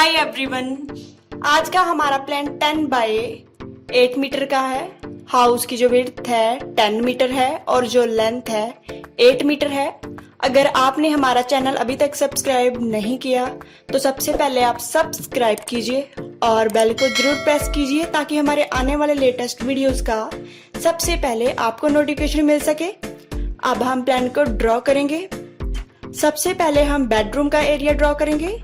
Hi everyone, आज का हमारा प्लान 10 बाय 8 मीटर का है। हाउस की जो विड्थ है 10 मीटर है और जो लेंथ है 8 मीटर है। अगर आपने हमारा चैनल अभी तक सब्सक्राइब नहीं किया तो सबसे पहले आप सब्सक्राइब कीजिए और बेल को जरूर प्रेस कीजिए ताकि हमारे आने वाले लेटेस्ट वीडियोस का सबसे पहले आपको नोटिफिकेशन मिल सके। अब हम प्लान को ड्रॉ करेंगे। सबसे पहले हम बेडरूम का एरिया ड्रॉ करेंगे।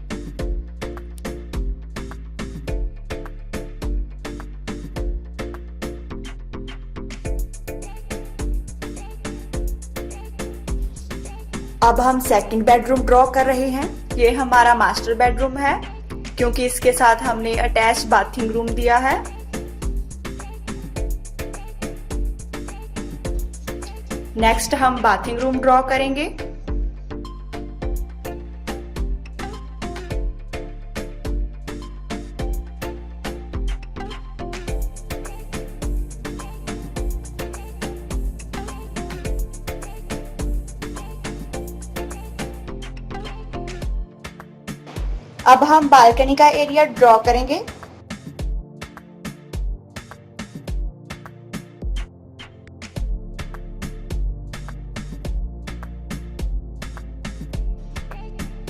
अब हम सेकंड बेडरूम ड्रॉ कर रहे हैं। ये हमारा मास्टर बेडरूम है क्योंकि इसके साथ हमने अटैच बाथिंग रूम दिया है। नेक्स्ट हम बाथिंग रूम ड्रॉ करेंगे। अब हम बालकनी का एरिया ड्रॉ करेंगे।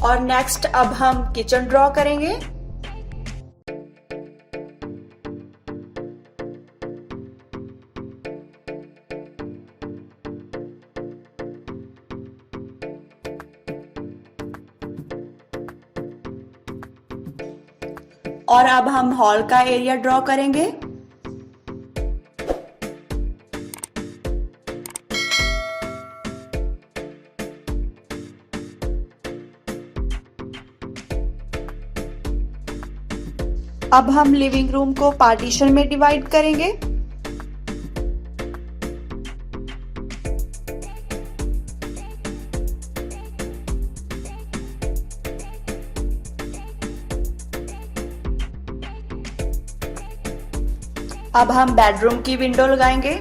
और नेक्स्ट अब हम किचन ड्रॉ करेंगे। और अब हम हॉल का एरिया ड्रॉ करेंगे। अब हम लिविंग रूम को पार्टीशन में डिवाइड करेंगे। अब हम बेडरूम की विंडो लगाएंगे।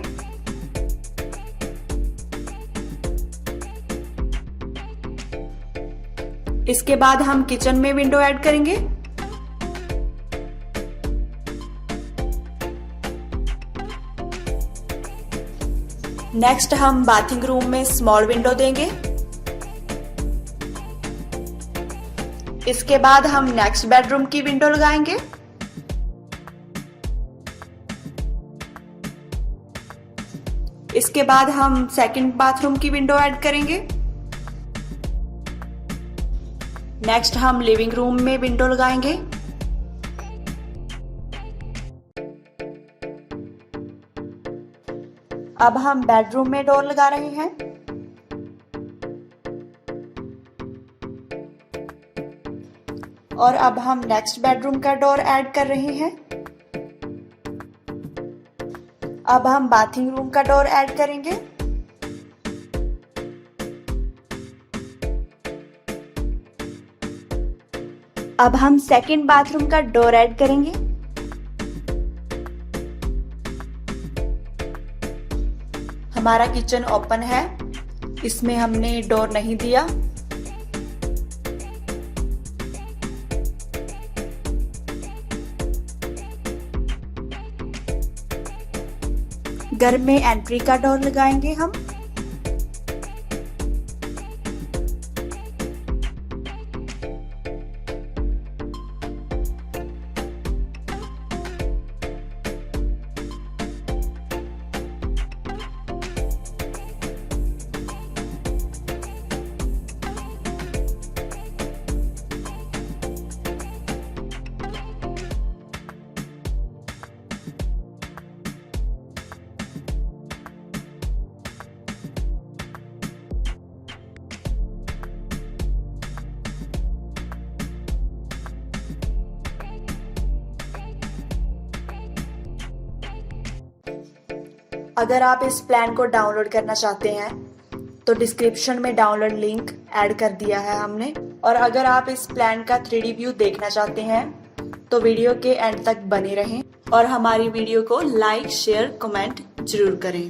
इसके बाद हम किचन में विंडो ऐड करेंगे। नेक्स्ट हम बाथिंग रूम में स्मॉल विंडो देंगे। इसके बाद हम नेक्स्ट बेडरूम की विंडो लगाएंगे। इसके बाद हम सेकंड बाथरूम की विंडो ऐड करेंगे। नेक्स्ट हम लिविंग रूम में विंडो लगाएंगे। अब हम बेडरूम में डोर लगा रहे हैं। और अब हम नेक्स्ट बेडरूम का डोर ऐड कर रहे हैं। अब हम बाथिंग रूम का डोर ऐड करेंगे। अब हम सेकंड बाथरूम का डोर ऐड करेंगे। हमारा किचन ओपन है, इसमें हमने डोर नहीं दिया। घर में एंट्री का डोर लगाएंगे हम। अगर आप इस प्लान को डाउनलोड करना चाहते हैं तो डिस्क्रिप्शन में डाउनलोड लिंक ऐड कर दिया है हमने। और अगर आप इस प्लान का 3D व्यू देखना चाहते हैं तो वीडियो के एंड तक बने रहें और हमारी वीडियो को लाइक, शेयर, कमेंट जरूर करें।